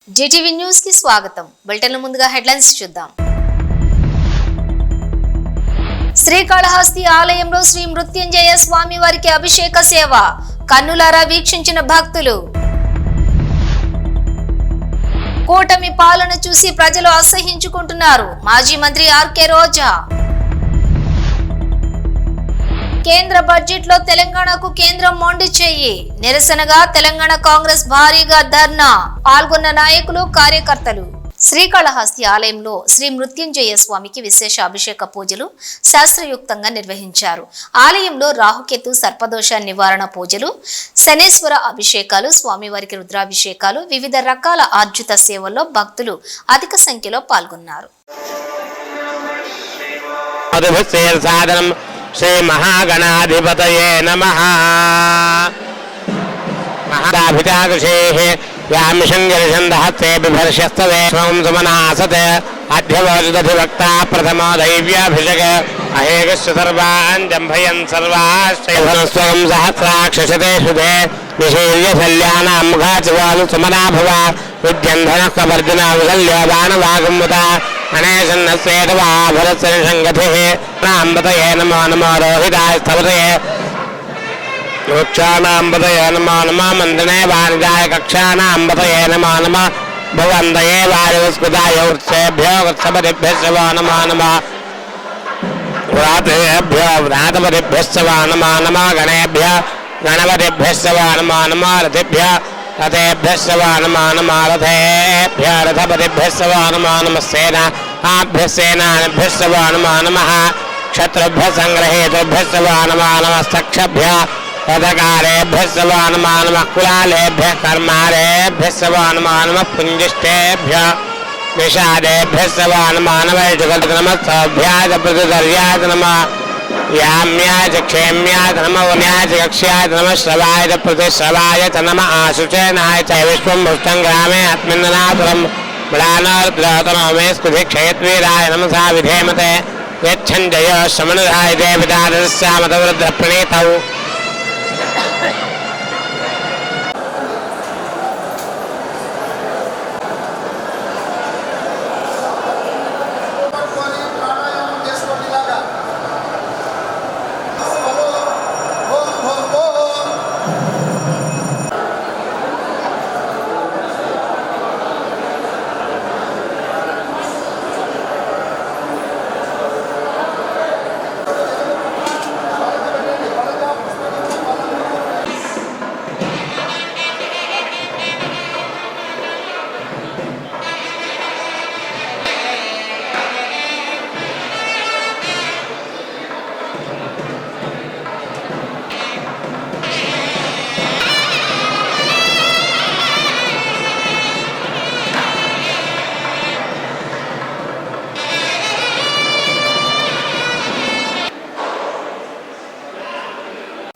Zee TV news కి స్వాగతం. Bulletin లో ముందుగా హెడ్లైన్స్ చూద్దాం. శ్రీకాళహస్తి ఆలయంలో శ్రీ మృత్యుంజయ స్వామి వారికి అభిషేక సేవ కన్నులారా వీక్షించిన భక్తులు. కూటమి పాలన చూసి ప్రజలు అసహ్యించుకుంటున్నారు. మాజీ మంత్రి ఆర్కే రోజా. కేంద్ర బడ్జెట్ లో తెలంగాణకు కేంద్రం మొండి చెయ్యి నిరసనగా తెలంగాణ కాంగ్రెస్ భారీగా ధర్నా. పాల్గొన్న నాయకులు, కార్యకర్తలు. శ్రీకాళహస్తి ఆలయంలో శ్రీ మృత్యుంజయ స్వామికి విశేష అభిషేక పూజలు శాస్త్రయుక్తంగా నిర్వహించారు. ఆలయంలో రాహుకేతు సర్పదోష నివారణ పూజలు, శనేశ్వర అభిషేకాలు, స్వామివారికి రుద్రాభిషేకాలు, వివిధ రకాల ఆర్జిత సేవల్లో భక్తులు అధిక సంఖ్యలో పాల్గొన్నారు. శ్రీ మహాగణాధిపతయే నమః. మహాదాభితాదృశేః వ్యామిషంగరిషందహస్తే బిభర్షస్తవే స్వం సుమనాసతే అధ్యవోజదధివక్తా ప్రథమో దైవ్యాభిషేక అహేగస్య సర్వాన్ జంభయన్ సర్వాశ్చైవస్వం సహస్రాక్షసతే శుదే నిశీల్య శల్యానాం ముఖాచవాలు సుమనాభవ విద్యంధనః కవర్జన విశల్యో బాణవాగముత గణేశన్నస్యేతవాభరస్సంగతిః నాంబతయే నమో నమో రోహితాయ స్థవతయే మోక్షానాంబతయే నమో నమో మందనే వాణిజాయ కక్షానాంబతయే నమో నమో భువందయే వాయుస్కుదాయ వృత్సేభ్యో వృత్సపతిభ్యశ్చ వో నమో నమో వ్రాతేభ్యో వ్రాతపతిభ్యశ్చ వో నమో నమో గణేభ్యో గణపతిభ్యశ్చ వో నమో నమో రథిభ్యో రథేభ్యశ్చ వో నమో నమో రథేభ్యో రథపతిభ్యశ్చ వో నమో నమః సేనాభ్యశ్చ వో నమో నమః క్షత్రుభ్యः సంగ్రహేతుభ్యశ్చ వో నమో నమస్తక్షభ్యः రథకారేభ్యశ్చ వో నమో నమః కులాలేభ్యः కర్మారేభ్యశ్చ వో నమో నమః పుంజిష్టేభ్యः నిషాదేభ్యశ్చ వో నమో నమః నమః ప్రతిదర్యాయ నమః యామ్యాయ క్షేమ్యాయ నమః వన్యాయ కక్ష్యాయ నమః శ్రవాయ ప్రతిశ్రవాయ నమః ఆశుచేనాయ చ విశ్వం భుష్టం గ్రామే ఆత్మన్యనాపురం మ్లానోద్రతనోమే స్కుధి క్షయత్వీరాయ నమసా విధేమతే యచ్ఛంజయ శమనుధాయ దేవిదాదస్యామతవృద్ధ ప్రణీతౌ.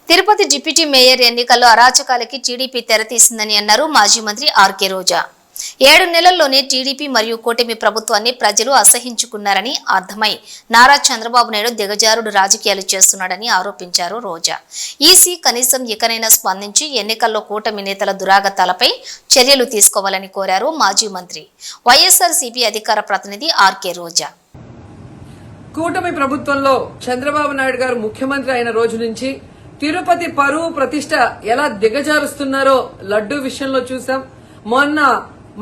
తిరుపతి డిప్యూటీ మేయర్ ఎన్నికల్లో అరాచకాలకి టీడీపీ తెరతీసిందని అన్నారు మాజీ మంత్రి ఆర్కే రోజా. 7 నెలల్లోనే టీడీపీ మరియు కూటమి ప్రభుత్వాన్ని ప్రజలు అసహించుకున్నారని అర్థమై నారా చంద్రబాబు నాయుడు దిగజారుడు రాజకీయాలు చేస్తున్నాడని ఆరోపించారు రోజా. ఈసీ కనీసం ఇకనైనా స్పందించి ఎన్నికల్లో కూటమి నేతల దురాగతాలపై చర్యలు తీసుకోవాలని కోరారు మాజీ మంత్రి. వైఎస్ఆర్సీపీ అధికార ప్రతినిధి ఆర్కే రోజా. కూటమి ప్రభుత్వంలో చంద్రబాబు నాయుడు గారు ముఖ్యమంత్రి అయిన రోజు నుంచి తిరుపతి పరువు ప్రతిష్ట ఎలా దిగజారుస్తున్నారో లడ్డూ విషయంలో చూసాం. మొన్న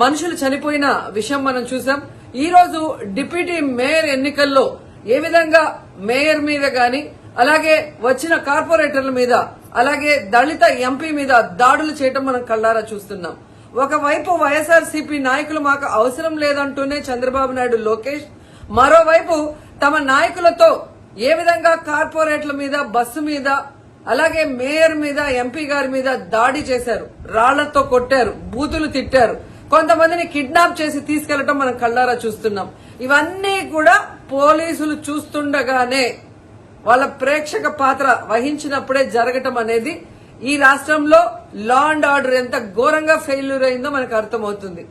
మనుషులు చనిపోయిన విషయం మనం చూసాం. ఈ రోజు డిప్యూటీ మేయర్ ఎన్నికల్లో ఏ విధంగా మేయర్ మీద గాని, అలాగే వచ్చిన కార్పొరేటర్ల మీద, అలాగే దళిత ఎంపీ మీద దాడులు చేయటం మనం కళ్ళారా చూస్తున్నాం. ఒకవైపు వైఎస్ఆర్సీపీ నాయకులు మాకు అవసరం లేదంటూనే చంద్రబాబు నాయుడు, లోకేష్, మరోవైపు తమ నాయకులతో ఏ విధంగా కార్పొరేట్ల మీద, బస్సు మీద, అలాగే మేయర్ మీద, ఎంపీ గారి మీద దాడి చేశారు, రాళ్లతో కొట్టారు, బూతులు తిట్టారు, కొంతమందిని కిడ్నాప్ చేసి తీసుకెళ్లటం మనం కళ్ళారా చూస్తున్నాం. ఇవన్నీ కూడా పోలీసులు చూస్తుండగానే వాళ్ళ ప్రేక్షక పాత్ర వహించినప్పుడే జరగటం అనేది ఈ రాష్ట్రంలో లా అండ్ ఆర్డర్ ఎంత ఘోరంగా ఫెయిల్యూర్ అయిందో మనకు అర్థమవుతుంది.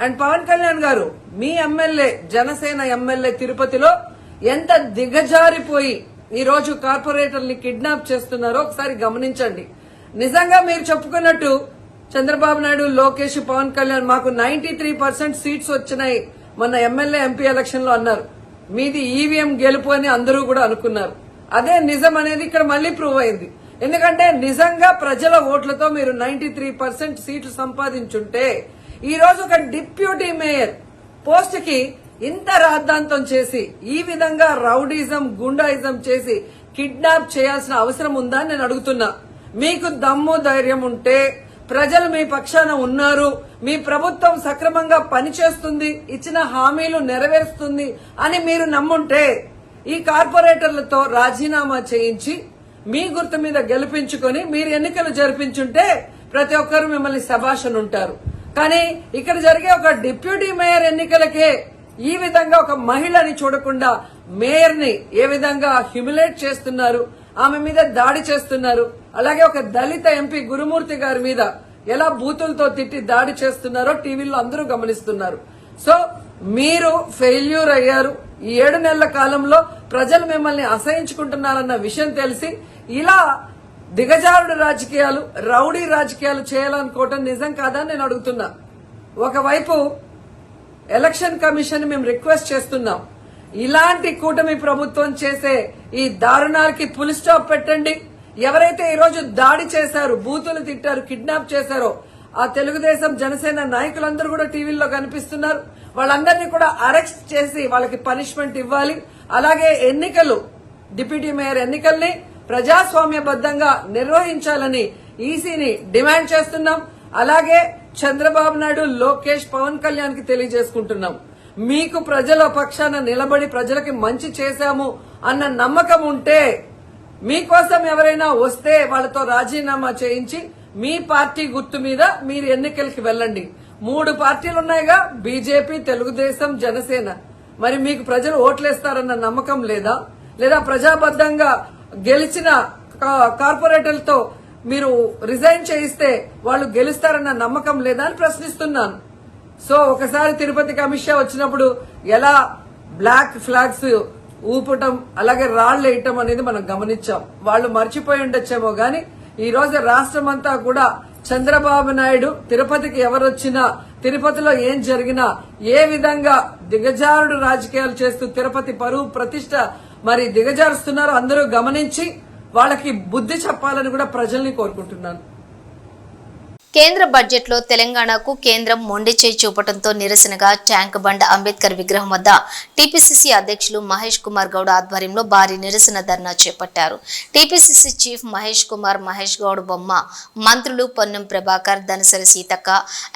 అండ్ పవన్ కళ్యాణ్ గారు, మీ ఎమ్మెల్యే, జనసేన ఎమ్మెల్యే తిరుపతిలో ఎంత దిగజారిపోయి ఈ రోజు కార్పొరేటర్ని కిడ్నాప్ చేస్తున్నారో ఒకసారి గమనించండి. నిజంగా మీరు చెప్పుకున్నట్టు చంద్రబాబు నాయుడు, లోకేష్, పవన్ కళ్యాణ్ మాకు 93% సీట్స్ వచ్చినాయి మొన్న ఎమ్మెల్యే ఎంపీ ఎలక్షన్ లో అన్నారు. మీది ఈవీఎం గెలుపు అని అందరూ కూడా అనుకున్నారు. అదే నిజం అనేది ఇక్కడ మళ్లీ ప్రూవ్ అయింది. ఎందుకంటే నిజంగా ప్రజల ఓట్లతో మీరు 93% సీట్లు సంపాదించుంటే ఈ రోజు ఒక డిప్యూటీ మేయర్ పోస్ట్ కి ఇంత రాద్ధాంతం చేసి ఈ విధంగా రౌడీజం, గుండాయిజం చేసి కిడ్నాప్ చేయాల్సిన అవసరం ఉందా అని నేను అడుగుతున్నా. మీకు దమ్ము ధైర్యం ఉంటే, ప్రజలు మీ పక్షాన ఉన్నారు, మీ ప్రభుత్వం సక్రమంగా పనిచేస్తుంది, ఇచ్చిన హామీలు నెరవేరుస్తుంది అని మీరు నమ్ముంటే ఈ కార్పొరేటర్లతో రాజీనామా చేయించి మీ గుర్తు మీద గెలిపించుకొని మీరు ఎన్నికలు జరిపించుంటే ప్రతి ఒక్కరు మిమ్మల్ని శభాష్ ఉంటారు. కానీ ఇక్కడ జరిగే ఒక డిప్యూటీ మేయర్ ఎన్నికలకే ఈ విధంగా ఒక మహిళని చూడకుండా మేయర్ ని ఏ విధంగా హ్యూమిలేట్ చేస్తున్నారు, ఆమె మీద దాడి చేస్తున్నారు. అలాగే ఒక దళిత ఎంపీ గురుమూర్తి గారి మీద ఎలా బూతులతో తిట్టి దాడి చేస్తున్నారో టీవీలో అందరూ గమనిస్తున్నారు. సో మీరు ఫెయిల్యూర్ అయ్యారు. ఈ 7 నెలల కాలంలో ప్రజలు మిమ్మల్ని అసహించుకుంటున్నారన్న విషయం తెలిసి ఇలా దిగజారుడు రాజకీయాలు, రౌడీ రాజకీయాలు చేయాలనుకోవటం నిజం కాదని నేను అడుగుతున్నా. ఒకవైపు ఎలక్షన్ కమిషన్ మేము రిక్వెస్ట్ చేస్తున్నాం, ఇలాంటి కూటమి ప్రభుత్వం చేసే ఈ దారుణాలకి ఫుల్ స్టాప్ పెట్టండి. ఎవరైతే ఈ రోజు దాడి చేశారు, బూతులు తిట్టారు, కిడ్నాప్ చేశారో ఆ తెలుగుదేశం, జనసేన నాయకులందరూ కూడా టీవీల్లో కనిపిస్తున్నారు. వాళ్ళందరినీ కూడా అరెస్ట్ చేసి వాళ్ళకి పనిష్మెంట్ ఇవ్వాలి. అలాగే ఎన్నికలు, డిప్యూటీ మేయర్ ఎన్నికల్ని ప్రజాస్వామ్యబద్దంగా నిర్వహించాలని ఈసీని డిమాండ్ చేస్తున్నాం. అలాగే చంద్రబాబు నాయుడు, లోకేష్, పవన్ కళ్యాణ్ కి తెలియజేసుకుంటున్నాం, మీకు ప్రజల పక్షాన నిలబడి ప్రజలకి మంచి చేశాము అన్న నమ్మకం ఉంటే మీకోసం ఎవరైనా వస్తే వాళ్ళతో రాజీనామా చేయించి మీ పార్టీ గుర్తు మీద మీరు ఎన్నికలకి వెళ్ళండి. 3 పార్టీలున్నాయిగా, బీజేపీ, తెలుగుదేశం, జనసేన. మరి మీకు ప్రజలు ఓట్లేస్తారన్న నమ్మకం లేదా? లేదా ప్రజాబద్దంగా గెలిచిన కార్పొరేటర్లతో మీరు రిజైన్ చేయిస్తే వాళ్ళు గెలుస్తారన్న నమ్మకం లేదా అని ప్రశ్నిస్తున్నాను. సో ఒకసారి తిరుపతికి అమిత్ షా వచ్చినప్పుడు ఎలా బ్లాక్ ఫ్లాగ్స్ ఊపటం, అలాగే రాళ్లు వేయటం అనేది మనం గమనించాం. వాళ్ళు మర్చిపోయి ఉండొచ్చేమో గాని ఈ రోజు రాష్ట్రం అంతా కూడా చంద్రబాబు నాయుడు తిరుపతికి ఎవరొచ్చినా, తిరుపతిలో ఏం జరిగినా, ఏ విధంగా దిగజారుడు రాజకీయాలు చేస్తూ తిరుపతి పరువు ప్రతిష్ట మరి దిగజారుస్తున్నారో అందరూ గమనించి వాళ్ళకి బుద్ధి చెప్పాలని కూడా ప్రజల్ని కోరుకుంటున్నాను. కేంద్ర బడ్జెట్లో తెలంగాణకు కేంద్రం మొండి చేయి చూపడంతో నిరసనగా ట్యాంక్ బండ్ అంబేద్కర్ విగ్రహం వద్ద టీపీసీసీ అధ్యక్షులు మహేష్ కుమార్ గౌడ్ ఆధ్వర్యంలో భారీ నిరసన ధర్నా చేపట్టారు. టీపీసీసీ చీఫ్ మహేష్ కుమార్, మహేష్ గౌడ్ బొమ్మ, మంత్రులు పొన్నం ప్రభాకర్, ధనసరి సీతక్క,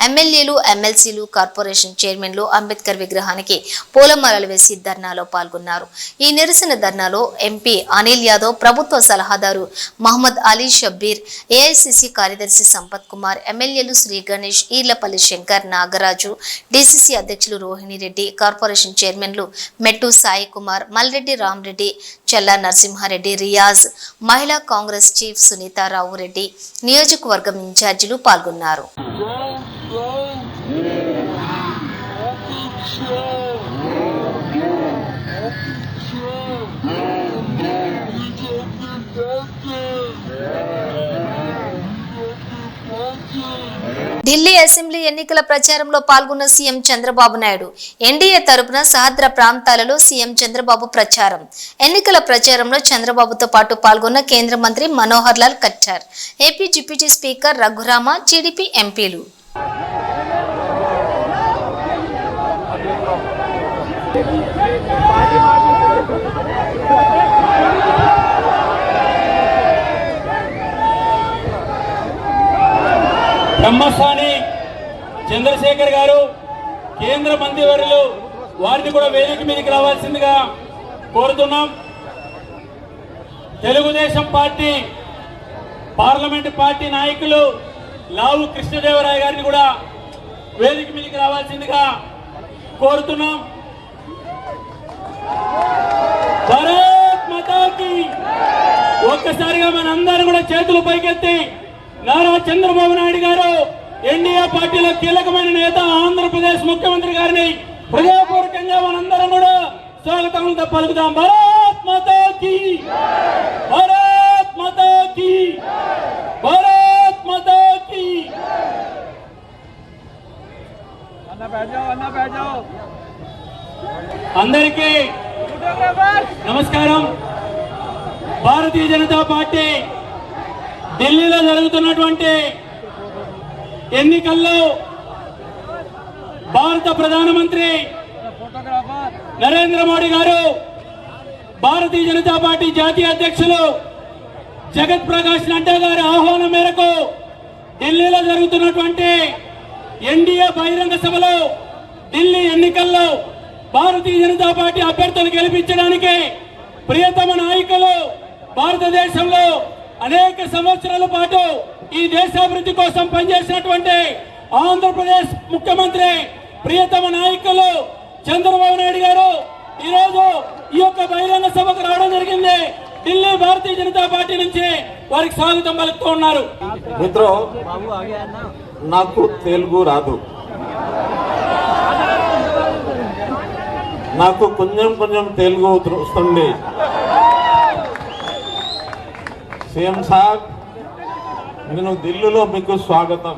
ఎమ్మెల్యేలు, ఎమ్మెల్సీలు, కార్పొరేషన్ చైర్మన్లు అంబేద్కర్ విగ్రహానికి పూలమాలలు వేసి ధర్నాలో పాల్గొన్నారు. ఈ నిరసన ధర్నాలో ఎంపీ అనిల్ యాదవ్, ప్రభుత్వ సలహాదారు మహమ్మద్ అలీ షబ్బీర్, ఏఐసీసీ కార్యదర్శి సంపత్ కుమార్, ఎమ్మెల్యేలు శ్రీ గణేష్, ఈర్లపల్లి శంకర్, నాగరాజు, డీసీసీ అధ్యక్షులు రోహిణి రెడ్డి, కార్పొరేషన్ చైర్మన్లు మెట్టు సాయి కుమార్, మల్రెడ్డి రామరెడ్డి, చెల్లా నరసింహారెడ్డి, రియాజ్, మహిళా కాంగ్రెస్ చీఫ్ సునీతారావు రెడ్డి, నియోజకవర్గం ఇన్ఛార్జీలు పాల్గొన్నారు. ఢిల్లీ అసెంబ్లీ ఎన్నికల ప్రచారంలో పాల్గొన్న సీఎం చంద్రబాబు నాయుడు. ఎన్డీఏ తరపున సహద్ర ప్రాంతాలలో సీఎం చంద్రబాబు ప్రచారం. ఎన్నికల ప్రచారంలో చంద్రబాబుతో పాటు పాల్గొన్న కేంద్ర మంత్రి Manohar Lal Khattar, AP deputy speaker Raghurama, TDP ఎంపీలు. బ్రహ్మస్వామి చంద్రశేఖర్ గారు, కేంద్ర మంత్రివర్యులు, వారిని కూడా వేదిక మీదకి రావాల్సిందిగా కోరుతున్నాం. తెలుగుదేశం పార్టీ పార్లమెంట్ పార్టీ నాయకులు లావు కృష్ణదేవరాయ గారిని కూడా వేదిక మీదకి రావాల్సిందిగా కోరుతున్నాం. భారత్ మాతాకి ఒక్కసారిగా మనందరం కూడా చేతులు పైకెత్తి నారా చంద్రబాబు నాయుడు గారు, ఎన్డీఏ పార్టీలో కీలకమైన నేత, ఆంధ్రప్రదేశ్ ముఖ్యమంత్రి గారిని హృదయపూర్వకంగా మనందరం కూడా స్వాగతంతో పలుకుదాం. భారత్ మాతాకి, భారత్ మాతాకి, భారత్ మాతాకి. అందరికీ నమస్కారం. భారతీయ జనతా పార్టీ ఢిల్లీలో జరుగుతున్నటువంటి ఎన్నికల్లో భారత ప్రధానమంత్రి నరేంద్ర మోడీ గారు, భారతీయ జనతా పార్టీ జాతీయ అధ్యక్షులు జగత్ ప్రకాష్ నడ్డా గారి ఆహ్వానం మేరకు ఢిల్లీలో జరుగుతున్నటువంటి ఎన్డీఏ బహిరంగ సభలో ఢిల్లీ ఎన్నికల్లో భారతీయ జనతా పార్టీ అభ్యర్థులు గెలిపించడానికి ప్రియతమ నాయకులు భారతదేశంలో అనేక సంవత్సరాల పాటు ఈ దేశాభివృద్ధి కోసం పనిచేసినటువంటి ఆంధ్రప్రదేశ్ ముఖ్యమంత్రి ప్రియతమ నాయకులు చంద్రబాబు నాయుడు గారు ఈరోజు ఈ యొక్క బహిరంగ సభకు రావడం జరిగింది. ఢిల్లీ భారతీయ జనతా పార్టీ నుంచి వారికి స్వాగతం పలుకుతూ ఉన్నారు. మిత్రో, నాకు తెలుగు రాదు, నాకు కొంచెం కొంచెం తెలుగు వస్తుంది. సీఎం సాబ్, నేను ఢిల్లీలో మీకు స్వాగతం.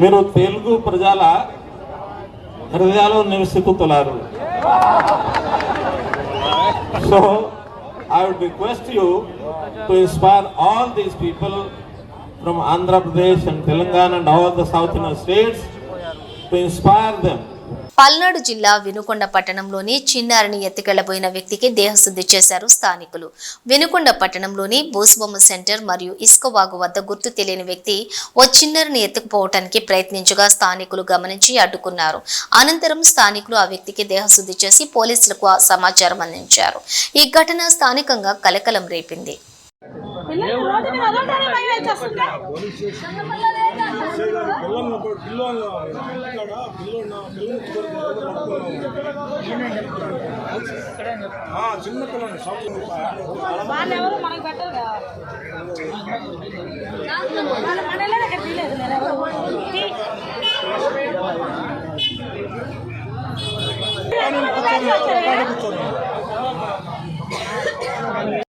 మీరు తెలుగు ప్రజల హృదయాల్లో నివసిస్తున్నారు. So I would request you to inspire all these people from Andhra Pradesh and Telangana and all the South Indian states, to inspire them. Palnadu జిల్లా వినుకొండ పట్టణంలోని చిన్నారిని ఎత్తుకెళ్లబోయిన వ్యక్తికి దేహశుద్ధి చేశారు స్థానికులు. వినుకొండ పట్టణంలోని బోసుబొమ్మ సెంటర్ మరియు ఇసుకవాగు వద్ద గుర్తు తెలియని వ్యక్తి ఓ చిన్నారిని ఎత్తుకుపోవటానికి ప్రయత్నించగా స్థానికులు గమనించి అడ్డుకున్నారు. అనంతరం స్థానికులు ఆ వ్యక్తికి దేహశుద్ధి చేసి పోలీసులకు సమాచారం అందించారు. ఈ ఘటన స్థానికంగా కలకలం రేపింది. వాళ్ళెవరు మనకు పెట్టరు.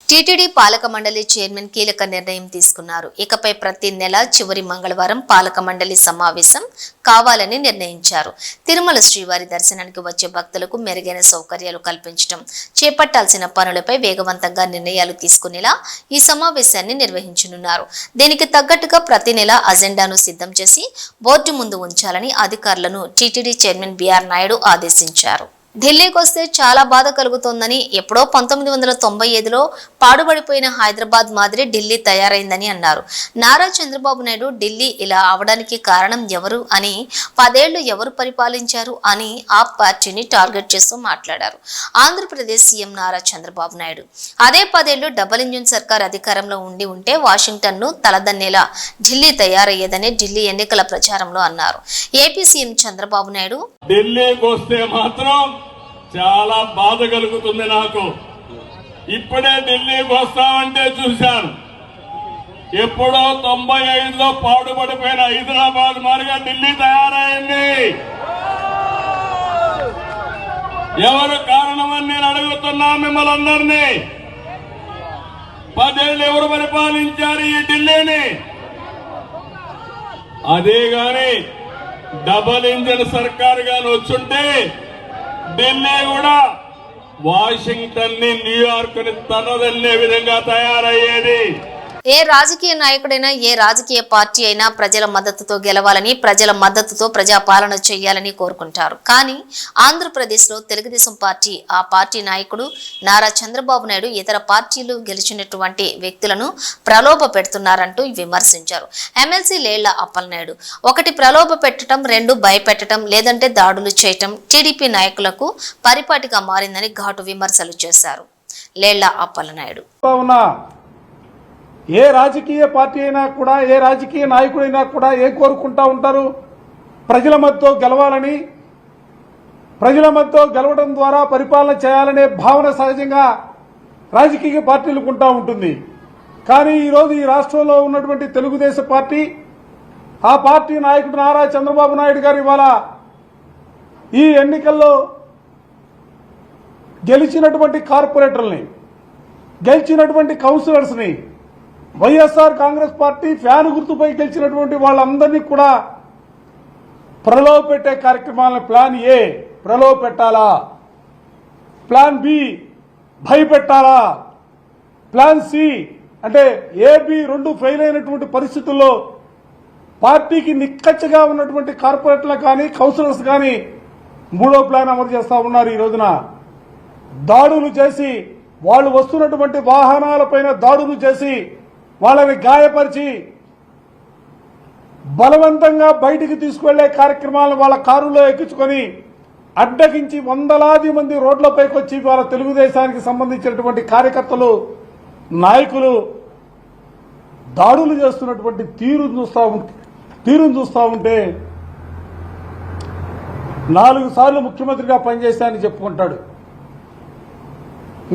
టీటీడీ పాలక మండలి చైర్మన్ కీలక నిర్ణయం తీసుకున్నారు. ఇకపై ప్రతి నెల చివరి మంగళవారం పాలక మండలి సమావేశం కావాలని నిర్ణయించారు. తిరుమల శ్రీవారి దర్శనానికి వచ్చే భక్తులకు మెరుగైన సౌకర్యాలు కల్పించడం, చేపట్టాల్సిన పనులపై వేగవంతంగా నిర్ణయాలు తీసుకునేలా ఈ సమావేశాన్ని నిర్వహించనున్నారు. దీనికి తగ్గట్టుగా ప్రతి నెల అజెండాను సిద్ధం చేసి బోర్డు ముందు ఉంచాలని అధికారులను టీటీడీ చైర్మన్ బిఆర్ నాయుడు ఆదేశించారు. ఢిల్లీకి వస్తే చాలా బాధ కలుగుతోందని, ఎప్పుడో 1995లో పాడుబడిపోయిన హైదరాబాద్ మాదిరి ఢిల్లీ తయారైందని అన్నారు. నారా చంద్రబాబు నాయుడు ఢిల్లీ ఇలా అవడానికి కారణం ఎవరు అని, 10 ఏళ్లు ఎవరు పరిపాలించారు అని ఆ పార్టీని టార్గెట్ చేస్తూ మాట్లాడారు. ఆంధ్రప్రదేశ్ సీఎం నారా చంద్రబాబు నాయుడు అదే 10 ఏళ్లు డబుల్ ఇంజిన్ సర్కార్ అధికారంలో ఉంటే వాషింగ్టన్ ను తలదన్నేలా ఢిల్లీ తయారయ్యేదని ఢిల్లీ ఎన్నికల ప్రచారంలో అన్నారు. ఏపీ సీఎం చంద్రబాబు నాయుడు ఢిల్లీకి వస్తే మాత్రం చాలా బాధ కలుగుతుంది నాకు. ఇప్పుడే ఢిల్లీకి వస్తామంటే చూశాను, ఎప్పుడో 95లో పాడుపడిపోయిన హైదరాబాద్ మారిగా ఢిల్లీ తయారైంది. ఎవరు కారణమని నేను అడుగుతున్నా మిమ్మల్ని అందరినీ. 10 ఏళ్ళు ఎవరు పరిపాలించారు ఈ ఢిల్లీని? అదే గాని డబల్ ఇంజిన్ సర్కార్ గాని వచ్చుంటే ఢిల్లీ కూడా వాషింగ్టన్ ని, న్యూయార్క్ ని తనదల్లే విధంగా తయారయ్యేది. ఏ రాజకీయ నాయకుడైనా, ఏ రాజకీయ పార్టీ అయినా ప్రజల మద్దతుతో గెలవాలని, ప్రజల మద్దతుతో ప్రజాపాలన చేయాలని కోరుకుంటారు. కానీ ఆంధ్రప్రదేశ్లో తెలుగుదేశం పార్టీ, ఆ పార్టీ నాయకుడు నారా చంద్రబాబు నాయుడు ఇతర పార్టీలు గెలిచినటువంటి వ్యక్తులను ప్రలోభ పెడుతున్నారంటూ విమర్శించారు. ఎమ్మెల్సీ లేళ్ల అప్పలనాయుడు 1 ప్రలోభ పెట్టడం, 2 భయపెట్టడం, లేదంటే దాడులు చేయటం టీడీపీ నాయకులకు పరిపాటిగా మారిందని ఘాటు విమర్శలు చేశారు. లేళ్ల అప్పలనాయుడు ఏ రాజకీయ పార్టీ అయినా కూడా, ఏ రాజకీయ నాయకుడైనా కూడా ఏం కోరుకుంటా ఉంటారు? ప్రజల మధ్యతో గెలవాలని, ప్రజల మధ్యతో గెలవడం ద్వారా పరిపాలన చేయాలనే భావన సహజంగా రాజకీయ పార్టీలకు ఉంటా ఉంటుంది. కానీ ఈరోజు ఈ రాష్ట్రంలో ఉన్నటువంటి తెలుగుదేశం పార్టీ, ఆ పార్టీ నాయకుడు నారా చంద్రబాబు నాయుడు గారు ఇవాళ ఈ ఎన్నికల్లో గెలిచినటువంటి కార్పొరేటర్లని, గెలిచినటువంటి కౌన్సిలర్స్ని వైఎస్ఆర్ కాంగ్రెస్ పార్టీ ఫ్యాన్ గుర్తుపై గెలిచినటువంటి వాళ్ళందరినీ కూడా ప్రలోభ పెట్టే కార్యక్రమాలను ప్లాన్ ఏ ప్రలోభ పెట్టాలా, ప్లాన్ బి భయపెట్టాలా, ప్లాన్ సి అంటే ఏబి రెండు ఫెయిల్ అయినటువంటి పరిస్థితుల్లో పార్టీకి నిక్కచ్చగా ఉన్నటువంటి కార్పొరేటర్లు కానీ కౌన్సిలర్స్ కానీ మూడో ప్లాన్ అమలు చేస్తా ఉన్నారు. ఈ రోజున దాడులు చేసి వాళ్ళు వస్తున్నటువంటి వాహనాలపైన దాడులు చేసి వాళ్ళని గాయపరిచి బలవంతంగా బయటికి తీసుకువెళ్లే కార్యక్రమాలను వాళ్ళ కారులో ఎక్కించుకొని అడ్డగించి వందలాది మంది రోడ్లపైకి వచ్చి వాళ్ళ తెలుగుదేశానికి సంబంధించినటువంటి కార్యకర్తలు నాయకులు దాడులు చేస్తున్నటువంటి తీరును చూస్తా ఉంటే 4 సార్లు ముఖ్యమంత్రిగా పనిచేశానని చెప్పుకుంటాడు.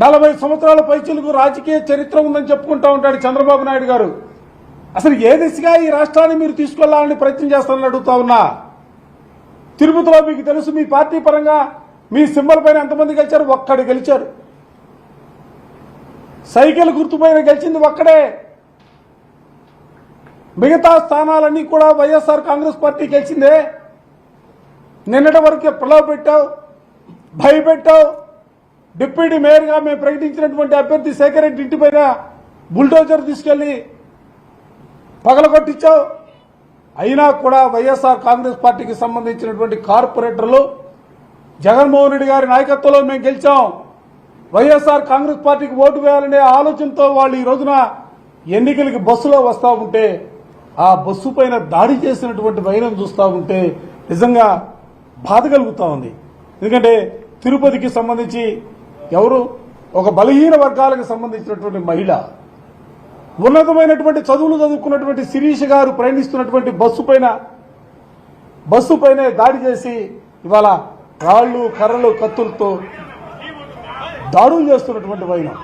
40 సంవత్సరాల పైచిలకు రాజకీయ చరిత్ర ఉందని చెప్పుకుంటా ఉంటాడు చంద్రబాబు నాయుడు గారు. అసలు ఏ దిశగా ఈ రాష్ట్రాన్ని మీరు తీసుకెళ్లాలని ప్రయత్నం చేస్తారని అడుగుతా ఉన్నా. తిరుపతిలో మీకు తెలుసు, మీ పార్టీ పరంగా మీ సింబల్ పైన ఎంతమంది గెలిచారు? ఒక్కడు గెలిచారు. సైకిల్ గుర్తుపైన గెలిచింది ఒక్కడే. మిగతా స్థానాలన్నీ కూడా వైఎస్ఆర్ కాంగ్రెస్ పార్టీ గెలిచిందే. నిన్నటి వరకే ప్రలోభ పెట్టావు, భయపెట్టావు. డిప్యూటీ మేయర్గా మేము ప్రకటించినటువంటి అభ్యర్థి శేఖర్ రెడ్డి ఇంటి పైన బుల్డోజర్ తీసుకెళ్లి పగలగొట్టించావు. అయినా కూడా వైఎస్ఆర్ కాంగ్రెస్ పార్టీకి సంబంధించినటువంటి కార్పొరేటర్లు జగన్మోహన్ రెడ్డి గారి నాయకత్వంలో మేము గెలిచాం, వైఎస్ఆర్ కాంగ్రెస్ పార్టీకి ఓటు వేయాలనే ఆలోచనతో వాళ్ళు ఈ రోజున ఎన్నికలకి బస్సులో వస్తూ ఉంటే ఆ బస్సు పైన దాడి చేసినటువంటి వైనం చూస్తూ ఉంటే నిజంగా బాధ కలుగుతూ ఉంది. ఎందుకంటే తిరుపతికి సంబంధించి ఎవరు ఒక బలహీన వర్గాలకు సంబంధించినటువంటి మహిళ, ఉన్నతమైనటువంటి చదువులు చదువుకున్నటువంటి శిరీష్ గారు ప్రయాణిస్తున్నటువంటి బస్సు పైన దాడి చేసి ఇవాళ రాళ్లు కర్రలు కత్తులతో దాడులు చేస్తున్నటువంటి వైనం.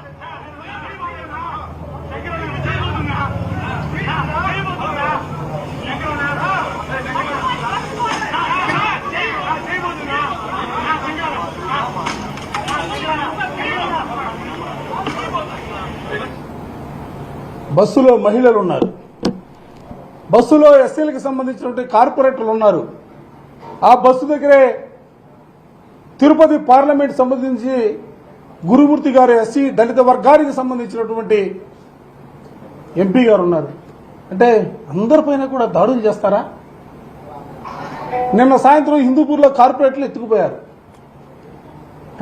బస్సులో మహిళలు ఉన్నారు, బస్సులో ఎస్సీలకు సంబంధించినటువంటి కార్పొరేటర్లు ఉన్నారు. ఆ బస్సు దగ్గరే తిరుపతి పార్లమెంట్ సంబంధించి గురుమూర్తి గారు ఎస్సీ దళిత వర్గానికి సంబంధించినటువంటి ఎంపీ గారు ఉన్నారు. అంటే అందరిపైన కూడా దాడులు చేస్తారా? నిన్న సాయంత్రం హిందూపూర్లో కార్పొరేటర్లు ఎత్తుకుపోయారు.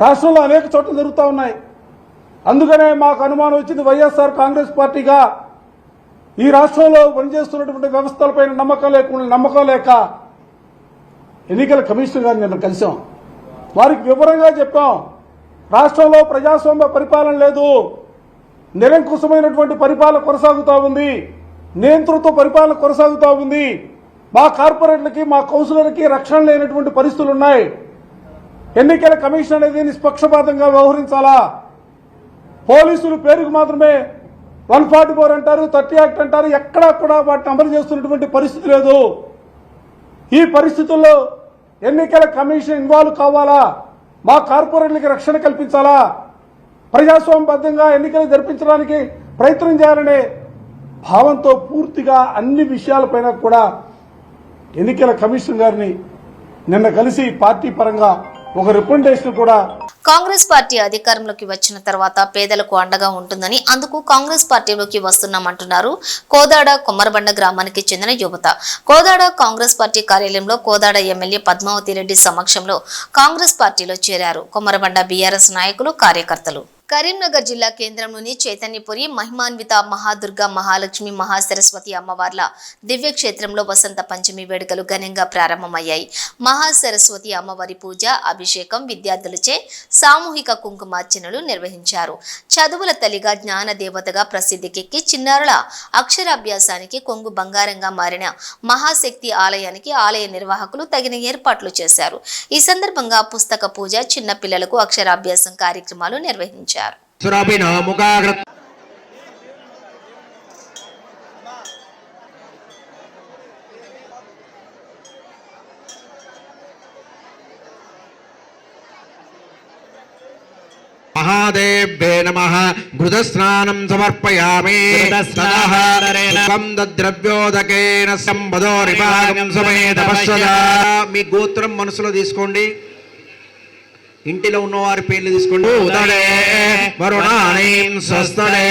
రాష్ట్రంలో అనేక చోట్ల జరుగుతూ ఉన్నాయి. అందుకనే మాకు అనుమానం వచ్చింది, వైఎస్ఆర్ కాంగ్రెస్ పార్టీగా ఈ రాష్ట్రంలో పనిచేస్తున్నటువంటి వ్యవస్థలపైన నమ్మకం లేక ఎన్నికల కమిషనర్ గారిని నిన్న కలిసాం. వారికి వివరంగా చెప్పాం, రాష్ట్రంలో ప్రజాస్వామ్య పరిపాలన లేదు, నిరంకుశమైనటువంటి పరిపాలన కొనసాగుతూ ఉంది, నియంతృత్వ పరిపాలన కొనసాగుతూ ఉంది. మా కార్పొరేట్లకి మా కౌన్సిలర్కి రక్షణ లేనటువంటి పరిస్థితులు ఉన్నాయి. ఎన్నికల కమిషన్ అనేది నిష్పక్షపాతంగా వ్యవహరించాలా. పోలీసులు పేరుకు మాత్రమే 144 అంటారు, 30 యాక్ట్ అంటారు, ఎక్కడా కూడా వాటిని అమలు చేస్తున్నటువంటి పరిస్థితి లేదు. ఈ పరిస్థితుల్లో ఎన్నికల కమిషన్ ఇన్వాల్వ్ కావాలా, మా కార్పొరేట్లకి రక్షణ కల్పించాలా, ప్రజాస్వామ్యబద్ధంగా ఎన్నికలు జరిపించడానికి ప్రయత్నం చేయాలనే భావంతో పూర్తిగా అన్ని విషయాలపైన కూడా ఎన్నికల కమిషన్ గారిని నిన్న కలిసి పార్టీ పరంగా ఒక రికమెండేషన్ కూడా. కాంగ్రెస్ పార్టీ అధికారంలోకి వచ్చిన తర్వాత పేదలకు అండగా ఉంటుందని, అందుకు కాంగ్రెస్ పార్టీలోకి వస్తున్నామంటున్నారు కోదాడ కొమ్మరబండ గ్రామానికి చెందిన యువత. కోదాడ కాంగ్రెస్ పార్టీ కార్యాలయంలో కోదాడ ఎమ్మెల్యే పద్మావతి రెడ్డి సమక్షంలో కాంగ్రెస్ పార్టీలో చేరారు కొమ్మరబండ బీఆర్ఎస్ నాయకులు, కార్యకర్తలు. కరీంనగర్ జిల్లా కేంద్రంలోని చైతన్యపురి మహిమాన్విత మహాదుర్గ మహాలక్ష్మి మహాసరస్వతి అమ్మవార్ల దివ్యక్షేత్రంలో వసంత పంచమి వేడుకలు ఘనంగా ప్రారంభమయ్యాయి. మహాసరస్వతి అమ్మవారి పూజ, అభిషేకం, విద్యార్థులచే సామూహిక కుంకుమార్చనలు నిర్వహించారు. చదువుల తల్లిగా, జ్ఞాన దేవతగా ప్రసిద్ధికెక్కి చిన్నారుల అక్షరాభ్యాసానికి కొంగు బంగారంగా మారిన మహాశక్తి ఆలయానికి ఆలయ నిర్వాహకులు తగిన ఏర్పాట్లు చేశారు. ఈ సందర్భంగా పుస్తక పూజ, చిన్న పిల్లలకు అక్షరాభ్యాసం కార్యక్రమాలు నిర్వహించారు. మహాదేవ దేవేభ్యే నమః ఘృతస్నానం సమర్పయామి తదః ద్రవ్యోదకేన సంబదోరిభాగం సమేత పశ్యదా. మీ గోత్రం మనసులో తీసుకోండి, ఇంటిలో ఉన్నవారి పేర్లు తీసుకోండి. ఉదడే వరుణానీం స్వస్తడే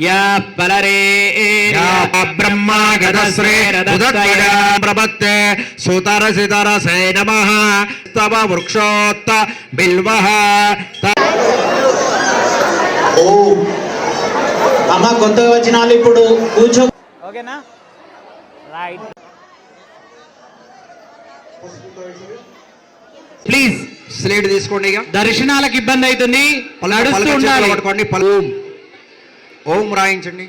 యా పలరే బ్రహ్మా గదశ్రే ఉదత్వయా ప్రపత్తే సుతరసితరసే నమః తవ వృక్షోత్త బిల్వః. అమ్మ కొత్తగా వచ్చిన వాళ్ళు ఇప్పుడు కూర్చో. ఓకేనా? రైట్. ప్లీజ్ స్లేట్ తీసుకోండి. ఇక దర్శనాలకు ఇబ్బంది అవుతుంది, నడుస్తూ ఉండాలి. పట్టుకోండి. ఓం రాయించండి.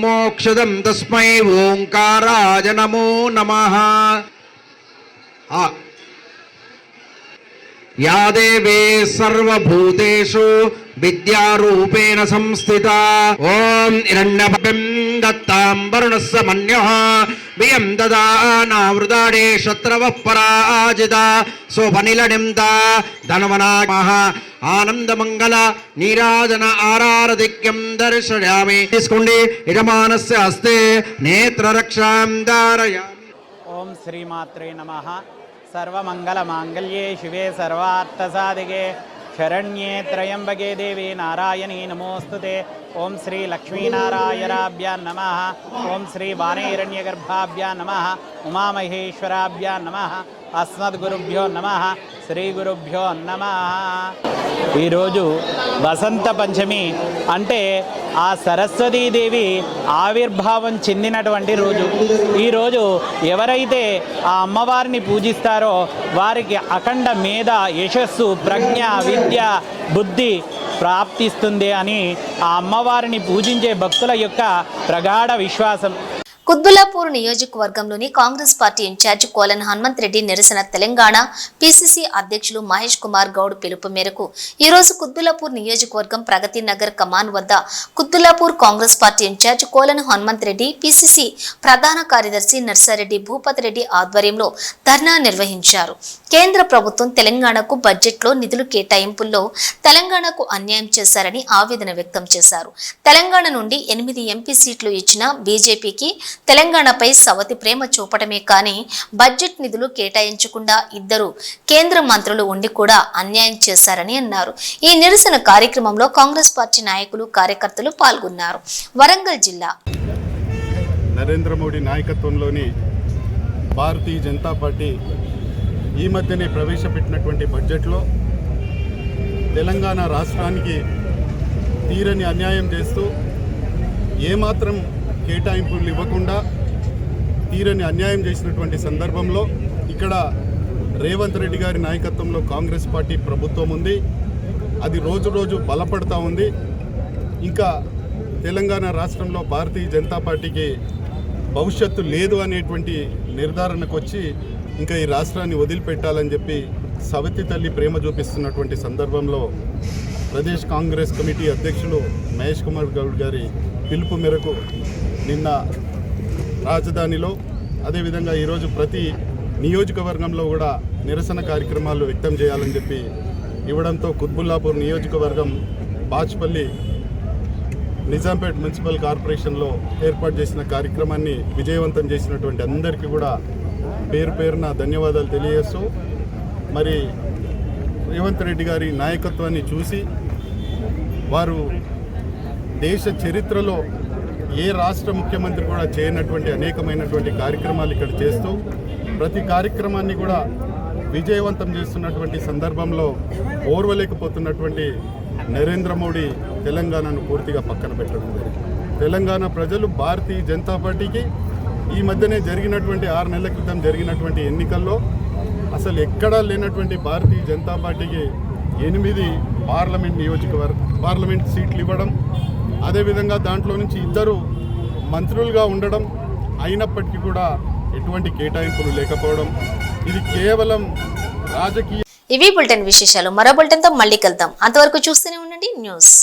మోక్షదం తస్మై ఓంకారాయ నమో నమః. యా దేవీ సర్వభూతేషు విద్యారూపేణ సంస్థిత. ఓం హిరణ్యపం దత్తాం వరుణస్య మన్యః వియం దదానావృతాడే శత్రవః పరాజిత సోపనిలనింద ధనవనామః ఆనందమంగళ నీరాజన ఆరారధిక్యం దర్శయామి. తీసుకోండి. యజమానస్య హస్తే నేత్రరక్షాం ధారయామి. ఓం శ్రీమాత్రే నమః. సర్వమంగళ మాంగళ్యే శివే సర్వార్థసాధికే శరణ్యే త్రయంబకే దేవి నారాయణీ నమోస్తుతే. ఓం శ్రీ లక్ష్మీనారాయణాభ్యాం నమః. ఓం శ్రీ వాణీరణ్యగర్భాభ్యాం నమః. ఉమామహేశ్వరాభ్యాం నమః. అస్మద్గురుభ్యో నమః. శ్రీ గురుభ్యో నమః. ఈరోజు వసంత పంచమి అంటే ఆ సరస్వతీదేవి ఆవిర్భావం చెందినటువంటి రోజు. ఈరోజు ఎవరైతే ఆ అమ్మవారిని పూజిస్తారో వారికి అఖండ మేధ, యశస్సు, ప్రజ్ఞ, విద్య, బుద్ధి ప్రాప్తిస్తుంది అని ఆ అమ్మవారిని పూజించే భక్తుల యొక్క ప్రగాఢ విశ్వాసం. కుత్బుల్లాపూర్ నియోజకవర్గంలోని Congress party incharge Kolan Hanumanth Reddy నిరసన తెలంగాణ పిసిసి అధ్యక్షులు మహేష్ కుమార్ గౌడ్ పిలుపు మేరకు ఈ రోజు కుత్బుల్లాపూర్ నియోజకవర్గం ప్రగతి నగర్ కమాన్ వద్ద Quthbullapur Congress party incharge Kolan Hanumanth Reddy, PCC ప్రధాన కార్యదర్శి నర్సారెడ్డి భూపతి రెడ్డి ఆధ్వర్యంలో ధర్నా నిర్వహించారు. కేంద్ర ప్రభుత్వం తెలంగాణకు బడ్జెట్లో నిధులు కేటాయింపుల్లో తెలంగాణకు అన్యాయం చేశారని ఆవేదన వ్యక్తం చేశారు. తెలంగాణ నుండి 8 ఎంపీ సీట్లు ఇచ్చిన బీజేపీకి తెలంగాణపై సవతి ప్రేమ చూపటమే కానీ బడ్జెట్ నిధులు కేటాయించకుండా 2 కేంద్ర మంత్రులు ఉండి కూడా అన్యాయం చేశారని అన్నారు. ఈ నిరసన కార్యక్రమంలో కాంగ్రెస్ పార్టీ నాయకులు, కార్యకర్తలు పాల్గొన్నారు. వరంగల్ జిల్లా నరేంద్ర మోడీ నాయకత్వంలోని భారతీయ జనతా పార్టీ ఈ మధ్యనే ప్రవేశపెట్టినటువంటి బడ్జెట్లో తెలంగాణ రాష్ట్రానికి తీరని అన్యాయం చేస్తూ ఏమాత్రం కేటాయింపులు ఇవ్వకుండా తీరని అన్యాయం చేసినటువంటి సందర్భంలో ఇక్కడ రేవంత్ రెడ్డి గారి నాయకత్వంలో కాంగ్రెస్ పార్టీ ప్రభుత్వం ఉంది. అది రోజు రోజు బలపడతా ఉంది. ఇంకా తెలంగాణ రాష్ట్రంలో భారతీయ జనతా పార్టీకి భవిష్యత్తు లేదు అనేటువంటి నిర్ధారణకు వచ్చి ఇంకా ఈ రాష్ట్రాన్ని వదిలిపెట్టాలని చెప్పి సవతి తల్లి ప్రేమ చూపిస్తున్నటువంటి సందర్భంలో ప్రదేశ్ కాంగ్రెస్ కమిటీ అధ్యక్షులు మహేష్ కుమార్ గౌడ్ గారి పిలుపు మేరకు నిన్న రాజధానిలో, అదేవిధంగా ఈరోజు ప్రతి నియోజకవర్గంలో కూడా నిరసన కార్యక్రమాలు వ్యక్తం చేయాలని చెప్పి ఇవ్వడంతో కుత్బుల్లాపూర్ నియోజకవర్గం బాచ్పల్లి నిజాంపేట్ మున్సిపల్ కార్పొరేషన్లో ఏర్పాటు చేసిన కార్యక్రమాన్ని విజయవంతం చేసినటువంటి అందరికీ కూడా పేరు పేరున ధన్యవాదాలు తెలియజేస్తూ, మరి రేవంత్ రెడ్డి గారి నాయకత్వాన్ని చూసి వారు దేశ చరిత్రలో ఏ రాష్ట్ర ముఖ్యమంత్రి కూడా చేయనటువంటి అనేకమైనటువంటి కార్యక్రమాలు ఇక్కడ చేస్తూ ప్రతి కార్యక్రమాన్ని కూడా విజయవంతం చేస్తున్నటువంటి సందర్భంలో ఓర్వలేకపోతున్నటువంటి నరేంద్ర మోడీ తెలంగాణను పూర్తిగా పక్కన పెట్టడం జరిగింది. తెలంగాణ ప్రజలు భారతీయ జనతా పార్టీకి ఈ మధ్యనే జరిగినటువంటి 6 నెలల క్రితం జరిగినటువంటి ఎన్నికల్లో అసలు ఎక్కడా లేనటువంటి భారతీయ జనతా పార్టీకి 8 పార్లమెంట్ సీట్లు ఇవ్వడం, అదేవిధంగా దాంట్లో నుంచి 2 మంత్రులుగా ఉండడం, అయినప్పటికీ కూడా ఎటువంటి కేటాయింపులు లేకపోవడం, ఇది కేవలం రాజకీయ. ఇవి బులెటిన్ విశేషాలు. మరో బులెటిన్తో మళ్ళీ కలుద్దాం. అంతవరకు చూస్తూనే ఉండండి న్యూస్.